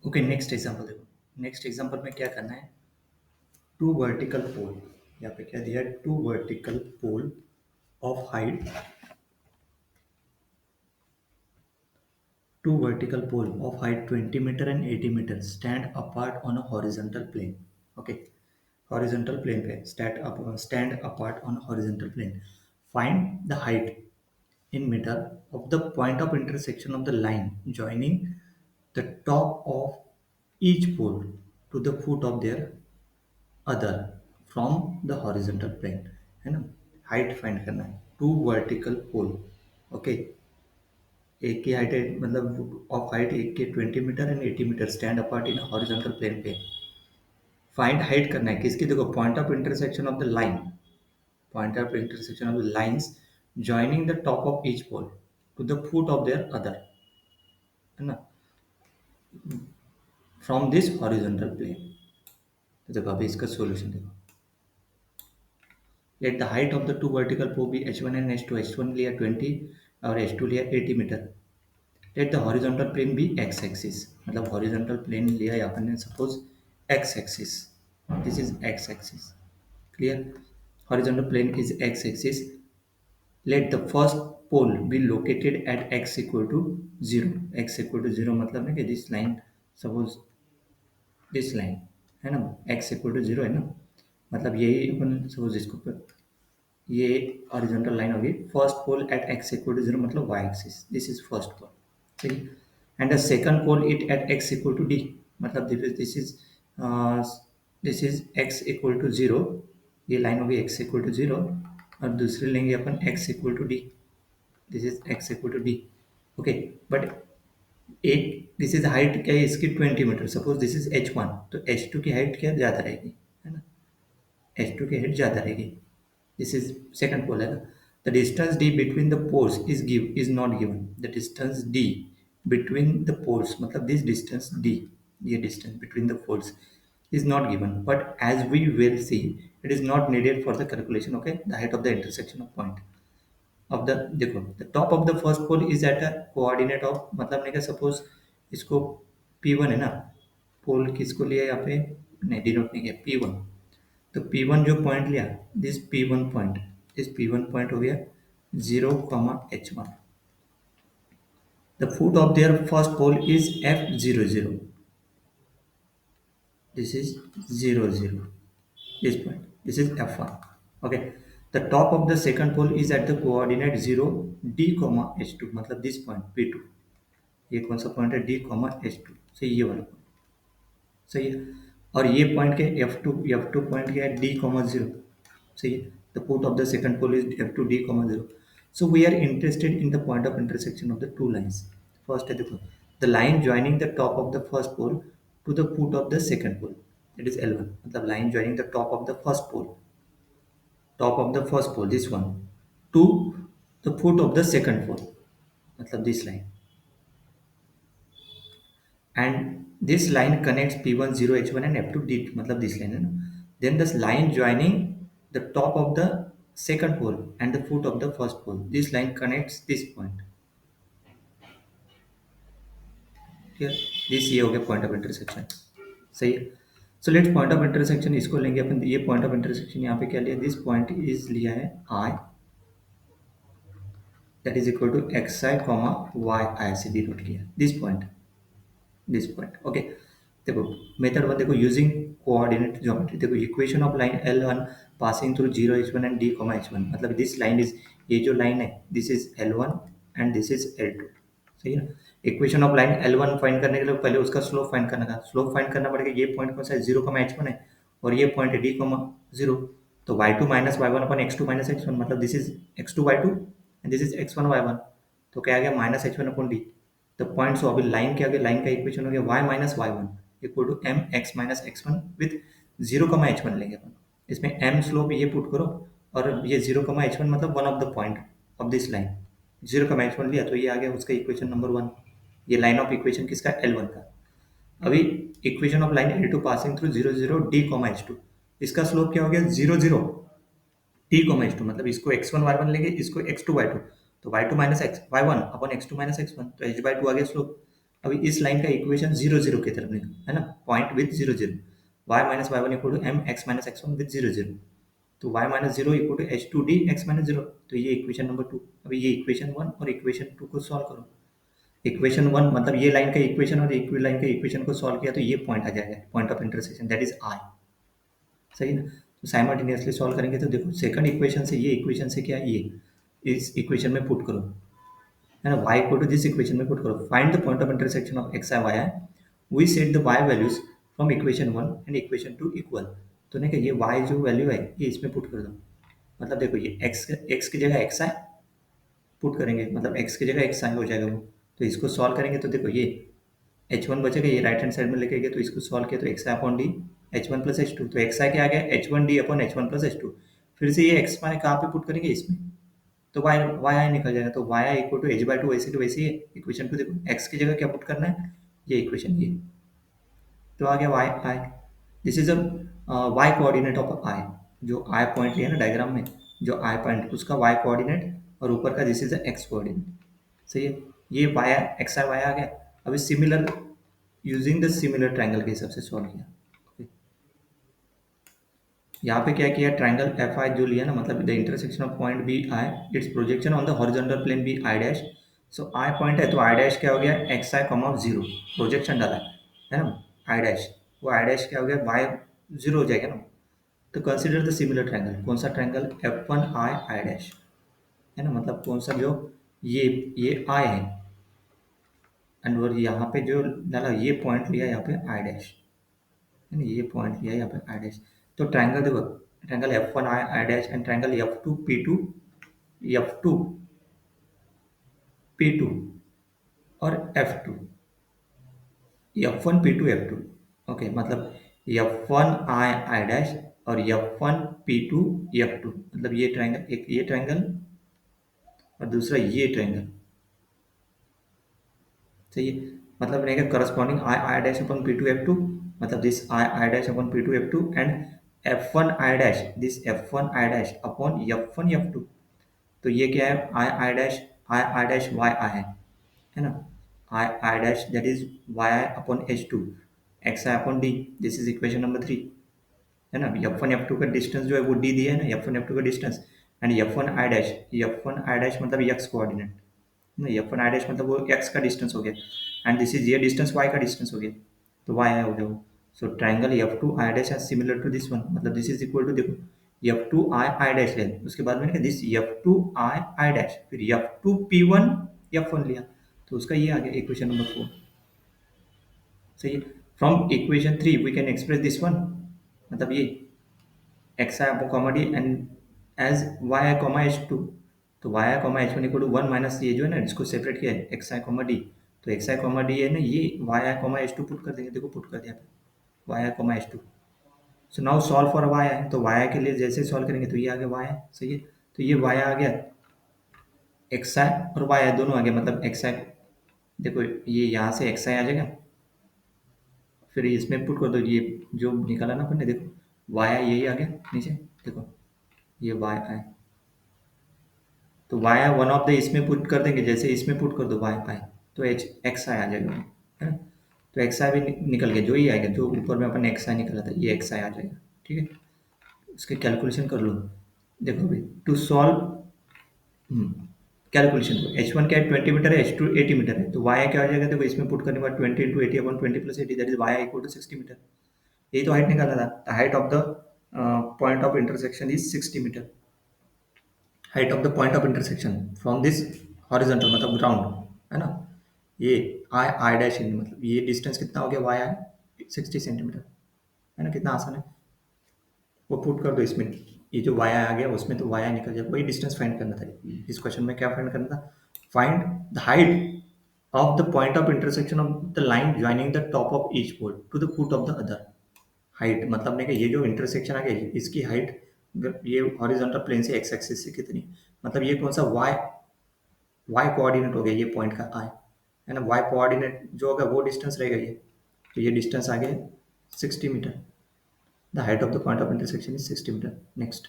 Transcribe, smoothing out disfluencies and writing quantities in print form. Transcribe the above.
Okay, next example देखो। Next example में क्या करना है, टू वर्टिकल पोल, यहाँ पे क्या दिया है, two vertical pole of height, two vertical pole of height 20 meter and 80 meter stand apart on a horizontal plane. Okay, horizontal plane पे stand apart on horizontal plane. Find the height in meter of the point of intersection of the line joining the top of each pole to the foot of their other from the horizontal plane, है ना। Height find करना है two vertical पोल। Okay, एक की height है, मतलब of height एक के 20 metre and 80 metre stand apart in horizontal plane पे। फाइंड हाइट करना है किसकी, देखो point of intersection of the line, point of intersection of the lines joining the top of each pole to the foot of their other, है ना, from this horizontal plane. तो देखो अभी इसका सॉल्यूशन देखो। Let the height of the two vertical pole be h1 and h2। h1 लिया 20 और h2 लिया 80 metre. Let the horizontal plane be x axis, मतलब हॉरिजॉन्टल प्लेन लिया यहाँ पर suppose x axis, this is x axis, clear. Horizontal plane is x axis. Let the first pole be located at x equal to 0। x equal to 0 मतलब है कि this line, suppose this line, है ना, x equal to 0 है ना, मतलब यही अपन suppose इसको ये हॉरिजॉन्टल लाइन होगी। First pole at x equal to 0 मतलब y axis, this is first pole, ठीक है। And the second pole it at x equal to d, मतलब this is x equal to 0, ये लाइन होगी x equal to 0, और दूसरी लेंगे अपन x equal to d, this is x equal to d। Okay, but एक this is height क्या है इसकी 20 metre, suppose this is h1, तो h2 की हाइट क्या ज़्यादा रहेगी, है ना, h2 की हाइट ज़्यादा रहेगी। दिस इज सेकंड पोल है ना। The distance d between the poles is not given. The distance d between the poles, मतलब दिस डिस्टेंस d, ये distance between the poles is not given, but as we will see, it is not needed for the calculation, okay, the height of the intersection of point of the, देखो the top of the first pole is at a coordinate of, मतलब नहीं क्या, suppose इसको P1 है ना, पोल किसको लिया यहाँ पे, नहीं डिनोट नहीं किया, P1। तो P1 जो पॉइंट लिया, दिस P1 पॉइंट हो गया 0, H1। The foot of their first pole is F00, this is 0, 0, this point, this is F1। okay, the top of the second pole is at the coordinate 0 d comma h2, मतलब this point p2, ये कौन सा point है, d comma h2, सही, ये वाला point, सही है। और ये पॉइंट के f2 पॉइंट क्या है, d comma 0, सही है। the put of the second pole is f2 d comma 0। so we are interested in the point of intersection of the two lines। first है देखो, the line joining the top of the first pole to the foot of the second pole, it is L1, मतलब line joining the top of the first pole, this one, to the foot of the second pole, मतलब this line, and this line connects P1 0 H1 and F2 D, मतलब this line है ना। then this line joining the top of the second pole and the foot of the first pole, this line connects this point, ठीक है। this ये हो गया point of intersection, सही है। So let's point of intersection इसको लेंगे अपन, ये पॉइंट ऑफ इंटरसेक्शन यहाँ पे क्या लिया, दिस पॉइंट इज लिया है I, that is equal to xi comma yi से डिनोट किया दिस पॉइंट। ओके, देखो मेथड वन देखो, यूजिंग कोऑर्डिनेट ज्योमेट्री, देखो equation of line L1 passing through 0 H1 and D comma H1, मतलब this line is, ये जो line है this is L1 and this is L2, सही है। Equation of line L1 find करने के लिए पहले उसका स्लोप फाइंड करना था, स्लोप फाइंड करना पड़ेगा, ये पॉइंट कौन सा है, 0 comma H1 है, और ये पॉइंट है D comma 0, तो y2 माइनस y1 अपन x2 माइनस x1, मतलब this is x2 y2 and this is x1 y1, तो क्या आ गया minus H1 upon D। The point, so अभी लाइन के आगे लाइन का इक्वेशन हो गया y minus y1 equal to m x minus x1 with 0 comma h1 लेंगे अपन, इसमें m स्लोप ये पुट करो, और ये 0 कमा h1 मतलब one of the point of this line, 0 comma h1 लिया तो ये आ गया उसका इक्वेशन नंबर 1, ये लाइन ऑफ इक्वेशन किसका, L1 का। अभी equation of line L2 passing through 0 0 d comma h2, इसका स्लोप क्या हो गया 0 0 t कॉमा h2, मतलब इसको x1 y1 लेंगे, इसको x2 y2, तो y2 minus x y1 upon x2 minus x1, तो h by 2 आ गया स्लोप। अभी इस लाइन का इक्वेशन जीरो जीरो की तरफ लिखो, है ना, point with zero zero, Y minus Y one equal to M X minus X one with zero zero, तो Y minus zero equal to H two D X minus zero, तो ये equation number two. अभी ये equation one और equation two को solve करो। Equation one मतलब ये लाइन का इक्वेशन और इक्वी लाइन का इक्वेशन को सॉल्व किया तो ये पॉइंट आ जाएगा, point of intersection, that is I. सही ना, तो साइमल्टेनियसली सॉल्व करेंगे तो देखो सेकंड इक्वेशन से ये इक्वेशन से क्या है, ये इस इक्वेशन में पुट करो, है ना, y equal to this equation में पुट करो, find the point of intersection of x i y i, we set the y values from equation one and equation two equal. तो नहीं कि ये y जो वैल्यू है ये इसमें पुट कर दो, मतलब देखो ये x की जगह x आई पुट करेंगे, मतलब x की जगह x आई हो जाएगा वो। तो इसको सॉल्व करेंगे तो देखो ये एच वन बचेगा, ये राइट हैंड साइड में लेके गए तो इसको सॉल्व किया तो X I upon D H one plus H two, तो एक्स आई क्या आ गया H one D upon H one plus H two. फिर से ये एक्स वाई कहाँ पे पुट करेंगे इसमें, तो वाई वाई आई निकल जाएगा, तो Y i equal to h by two, वैसे की वैसे ही इक्वेशन टू देखो एक्स की जगह क्या पुट करना है, ये इक्वेशन ये, तो आ गया Y I. This is a Y coordinate of I, जो आई पॉइंट लिया ना डायग्राम में, जो आई पॉइंट उसका वाई कोऑर्डिनेट और ऊपर का this is a X coordinate. सही है, ये वाई एक्स आई वाई आ गया। अभी similar using the similar triangle के हिसाब से सॉल्व किया। Okay. यहाँ पे क्या किया, ट्रायंगल एफ आई जो लिया ना, मतलब the intersection of point be i, its projection on the horizontal plane be i dash. So i point है तो आई डैश क्या हो गया एक्स आई कॉमा जीरो, प्रोजेक्शन डाला है ना, आई डैश, वो आई डैश क्या हो गया वाई जीरो हो जाएगा ना। तो कंसिडर द सिमिलर ट्रायंगल, कौन सा triangle, F one I I dash, है ना, मतलब कौन सा, जो ये आई है एंड और यहाँ पे जो डाला ये पॉइंट लिया यहाँ पे आई डैश, है ना, ये पॉइंट लिया यहाँ पे आई डैश। तो ट्रायंगल देखो, triangle F one I I dash and triangle F two P two, F two P two और F two, F one P two F two, okay, मतलब F one I I dash और F one P two F two, मतलब ये triangle, एक ये triangle और दूसरा ये ट्रायंगल। सही है, मतलब रहेगा corresponding I I dash upon P two F two, मतलब this I I dash upon P two F two and F one I dash, this F one I dash upon F one F two. तो ये क्या है, आई I dash Y I है ना, I I dash that is Y I upon H two, X I upon D, this is equation number three, है ना। F one F two का distance जो है वो डी दिया है ना, एफ वन एफ टू का distance, and F one I dash मतलब एक्स कोऑर्डिनेट नहीं, एफ वन आई डैश मतलब वो एक्स का डिस्टेंस हो गया एंड दिस इज ये डिस्टेंस वाई का डिस्टेंस हो गया, तो वाई आई हो गया वो। So triangle F two I dash as similar to this one, मतलब दिस इज इक्वल टू देखो F two I I dash ले, उसके बाद मैंने कहा this F two I I dash, फिर F two P one F one लिया, तो उसका ये आ गया इक्वेशन नंबर फोर। सही है, from equation three we can express this one, मतलब ये X I comma D and as Y I comma H two, तो Y I comma H one equal to one minus ये जो है ना इसको सेपरेट किया है एक्स आई कॉमा डी, तो एक्स आई कॉमा डी है ना, ये Y I comma H two put कर देंगे, देखो पुट कर दिया Y I comma H two. So now solve for Y आई, तो वाई आई के लिए जैसे सॉल्व करेंगे तो ये आ गया वाई आई। सही है, तो ये वाई आ गया, एक्स आई और वाई आई दोनों आ गया, मतलब एक्स आई देखो ये यहाँ से एक्स आई आ जाएगा, फिर इसमें पुट कर दो ये जो निकाला ना अपन ने, देखो वाई आई यही आ गया नीचे, देखो ये वाई आई, तो Y i one of the इसमें पुट कर देंगे, जैसे इसमें पुट कर दो वाई आई, तो एच एक्स आई आ जाएगा, है ना। तो एक्स आई भी निकल गया, जो ही आएगा जो ऊपर में अपन एक्स आई निकला था ये एक्स आई आ जाएगा, ठीक है। इसके कैलकुलेशन कर लो, देखो भाई टू सॉल्व कैलकुलेशन को, एच वन क्या है 20 मीटर है, एच टू 80 मीटर है, तो वाई आई क्या हो जाएगा, देखो इसमें पुट करने के बाद 20 × 80 upon 20 + 80 that is Y i equal to 60 metre. यही तो हाइट निकाला था, the height of the point of intersection is 60 metre, height of the point of intersection from this horizontal मतलब ग्राउंड, है ना, ये आई आई डैश इन, मतलब ये डिस्टेंस कितना हो गया वाई आई 60 सेंटीमीटर, है ना, कितना आसान है। वो पुट कर दो इसमें, ये जो वाई आई आ गया उसमें तो वाई आई निकल जाएगा, वही डिस्टेंस फाइंड करना था, इस क्वेश्चन में क्या फाइंड करना था, find the height of the point of intersection of the line joining the top of each pole to the foot of the other. Height मतलब ने कि ये जो इंटरसेक्शन आ गया इसकी हाइट ये हॉरिजॉन्टल प्लेन से एक्स एक्सिस से कितनी, मतलब ये कौन सा वाई वाई कोऑर्डिनेट हो गया ये पॉइंट का आई, है ना, वाई कोऑर्डिनेट जो होगा वो डिस्टेंस रहेगा ये, तो ये डिस्टेंस आ गया 60 metre, the height of the point of intersection is 60 metre. Next